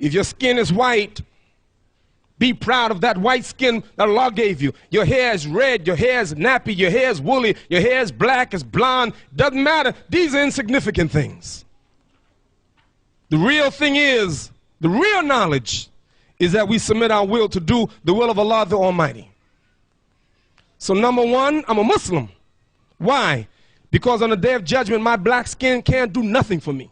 If your skin is white, be proud of that white skin that Allah gave you. Your hair is red, your hair is nappy, your hair is woolly, your hair is black, it's blonde. Doesn't matter. These are insignificant things. The real thing is, the real knowledge is that we submit our will to do the will of Allah the Almighty. So number one, I'm a Muslim. Why? Because on the day of judgment, my black skin can't do nothing for me.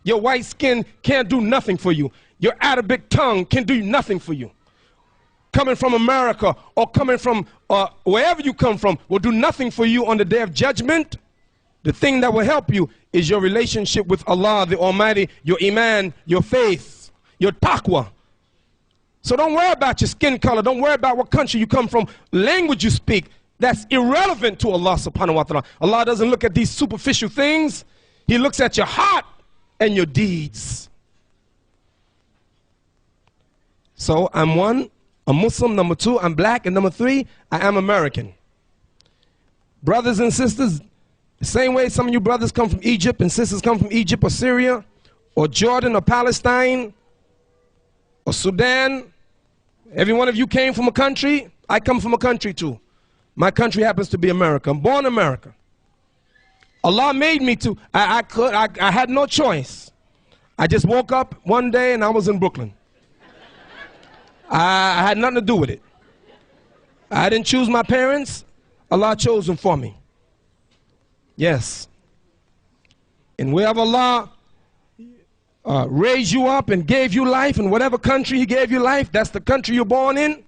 Your white skin can't do nothing for you. Your Arabic tongue can do nothing for you. Coming from America or coming from wherever you come from will do nothing for you on the day of judgment. The thing that will help you is your relationship with Allah the Almighty, your iman, your faith, your taqwa. So don't worry about your skin color. Don't worry about what country you come from, language you speak. That's irrelevant to Allah subhanahu wa ta'ala. Allah doesn't look at these superficial things. He looks at your heart and your deeds. So I'm one, a Muslim. Number two, I'm black. And number three, I am American. Brothers and sisters, the same way some of you brothers come from Egypt and sisters come from Egypt or Syria or Jordan or Palestine or Sudan. Every one of you came from a country. I come from a country too. My country happens to be America. I'm born in America. Allah made me to. I had no choice. I just woke up one day and I was in Brooklyn. I had nothing to do with it. I didn't choose my parents. Allah chose them for me. Yes. And wherever Allah raised you up and gave you life, in whatever country He gave you life, that's the country you're born in.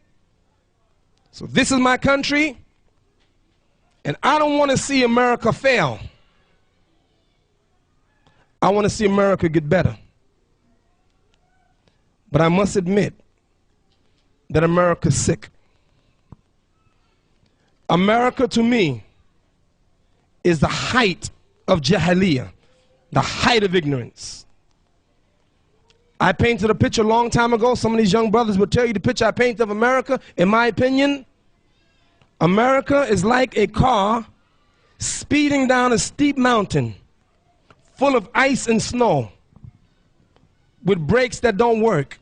So this is my country. And I don't want to see America fail. I want to see America get better. But I must admit that America's sick. America, to me, is the height of jahiliyyah, the height of ignorance. I painted a picture a long time ago. Some of these young brothers will tell you the picture I painted of America. In my opinion, America is like a car speeding down a steep mountain full of ice and snow with brakes that don't work,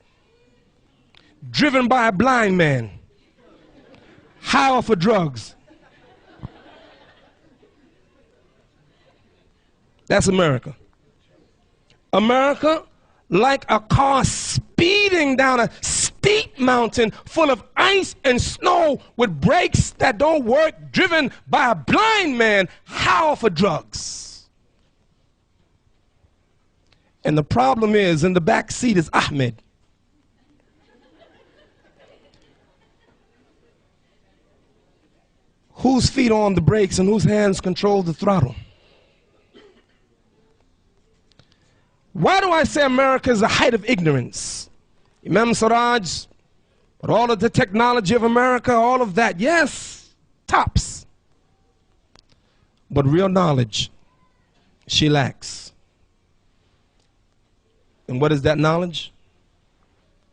driven by a blind man, high off of drugs. That's America. America, like a car speeding down a steep mountain full of ice and snow with brakes that don't work, driven by a blind man, high off of drugs. And the problem is, in the back seat is Ahmed. Whose feet are on the brakes and whose hands control the throttle? Why do I say America is the height of ignorance? Imam Siraj, with all of the technology of America, all of that, yes, tops. But real knowledge, she lacks. And what is that knowledge?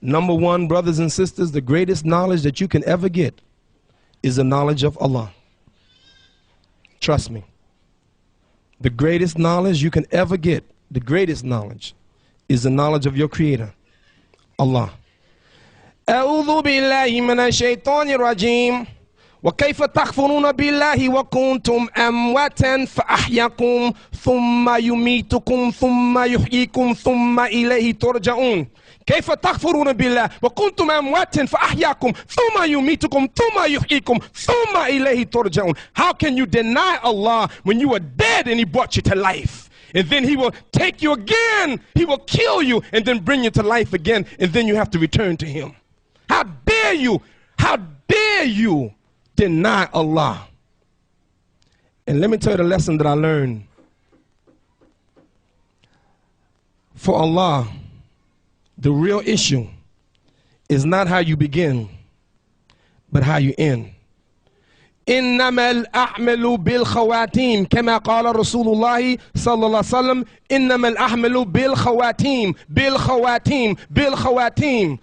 Number one, brothers and sisters, the greatest knowledge that you can ever get is the knowledge of Allah. Trust me. The greatest knowledge you can ever get, the greatest knowledge, is the knowledge of your Creator, Allah. أعوذ بالله من الشيطان الرجيم وكيف تكفرون بالله وكنتم أمواتا فأحياكم ثم يميتكم ثم يحييكم ثم إليه ترجعون. كيف تكفرون بالله وكنتم أمواتا فأحياكم ثم يميتكم ثم يحييكم ثم إليه ترجعون. How can you deny Allah when you were dead and He brought you to life? And then He will take you again. He will kill you and then bring you to life again. And then you have to return to Him. How dare you? How dare you deny Allah? And let me tell you the lesson that I learned. For Allah, the real issue is not how you begin, but how you end. إنما الأعمال بالخواتيم كما قال رسول الله صلى الله عليه وسلم إنما الأعمال بالخواتيم بالخواتيم بالخواتيم.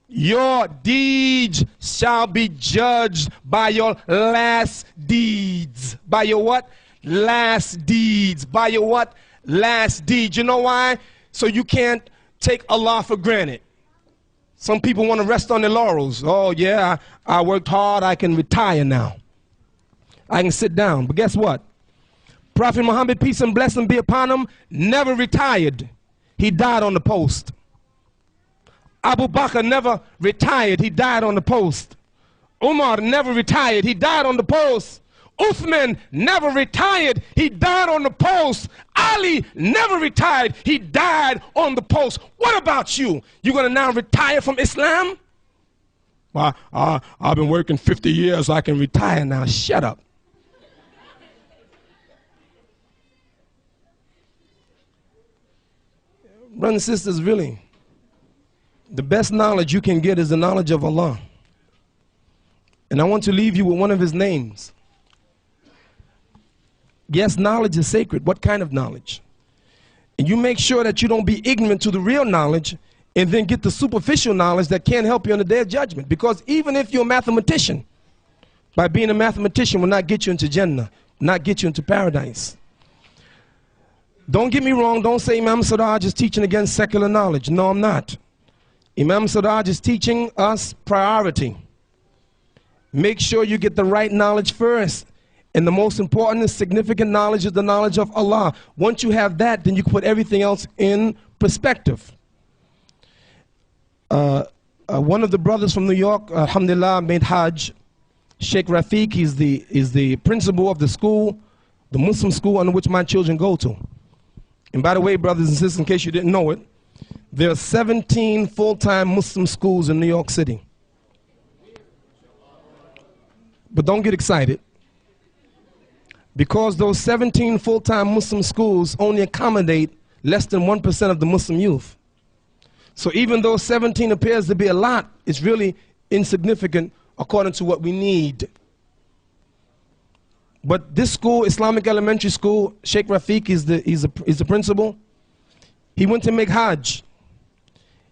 Your deeds shall be judged by your last deeds. By your what? Last deeds. By your what? Last deeds. You know why? So you can't take Allah for granted. Some people want to rest on their laurels. Oh yeah, I worked hard, I can retire now. I can sit down. But guess what? Prophet Muhammad, peace and blessing be upon him, never retired. He died on the post. Abu Bakr never retired. He died on the post. Umar never retired. He died on the post. Uthman never retired. He died on the post. Ali never retired. He died on the post. What about you? You're going to now retire from Islam? Well, I've been working 50 years, so I can retire now. Shut up. Brothers and sisters, really, the best knowledge you can get is the knowledge of Allah. And I want to leave you with one of his names. Yes, knowledge is sacred. What kind of knowledge? And you make sure that you don't be ignorant to the real knowledge and then get the superficial knowledge that can't help you on the day of judgment. Because even if you're a mathematician, by being a mathematician will not get you into Jannah, not get you into paradise. Don't get me wrong, don't say Imam Siraj is teaching against secular knowledge. No, I'm not. Imam Siraj is teaching us priority. Make sure you get the right knowledge first. And the most important and significant knowledge is the knowledge of Allah. Once you have that, then you can put everything else in perspective. One of the brothers from New York, alhamdulillah, made Hajj. Sheikh Rafiq, he's the principal of the school, the Muslim school under which my children go to. And by the way, brothers and sisters, in case you didn't know it, there are 17 full-time Muslim schools in New York City. But don't get excited, because those 17 full-time Muslim schools only accommodate less than 1% of the Muslim youth. So even though 17 appears to be a lot, it's really insignificant according to what we need. But this school, Islamic Elementary School, Sheikh Rafiq is the principal. He went to make Hajj.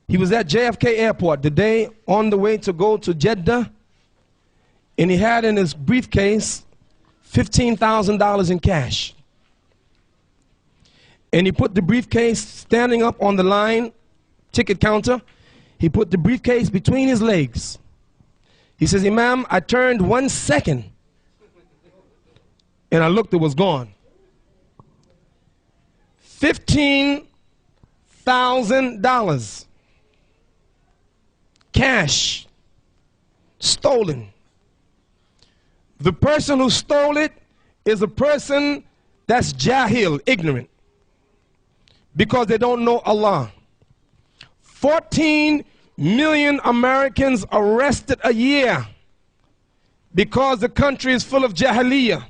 He was at JFK Airport the day on the way to go to Jeddah, and he had in his briefcase $15,000 in cash. And he put the briefcase standing up on the line, ticket counter. He put the briefcase between his legs. He says, Imam, I turned 1 second, and I looked, it was gone. $15,000. Cash. Stolen. The person who stole it is a person that's jahil, ignorant, because they don't know Allah. 14 million Americans arrested a year because the country is full of jahiliyyah.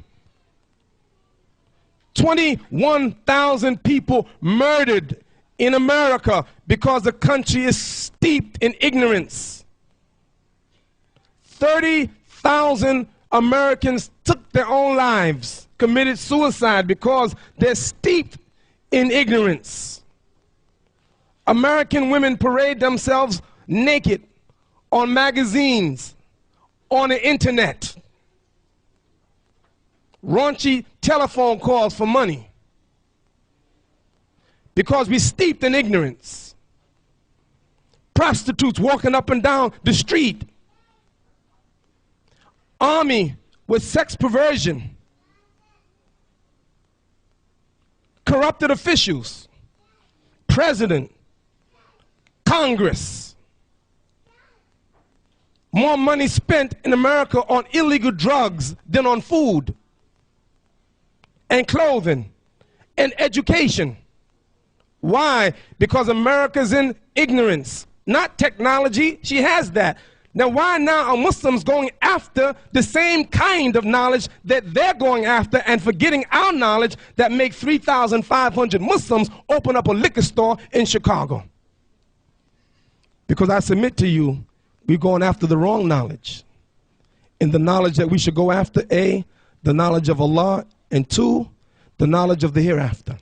21,000 people murdered in America because the country is steeped in ignorance. 30,000 Americans took their own lives, committed suicide because they're steeped in ignorance. American women parade themselves naked on magazines, on the internet. Raunchy telephone calls for money because we're steeped in ignorance. Prostitutes walking up and down the street. Army with sex perversion. Corrupted officials. President. Congress. More money spent in America on illegal drugs than on food and clothing and education. Why? Because America's in ignorance, not technology. She has that. Now why now are Muslims going after the same kind of knowledge that they're going after and forgetting our knowledge that make 3,500 Muslims open up a liquor store in Chicago? Because I submit to you, we're going after the wrong knowledge. And the knowledge that we should go after, A, the knowledge of Allah, and 2, the knowledge of the hereafter.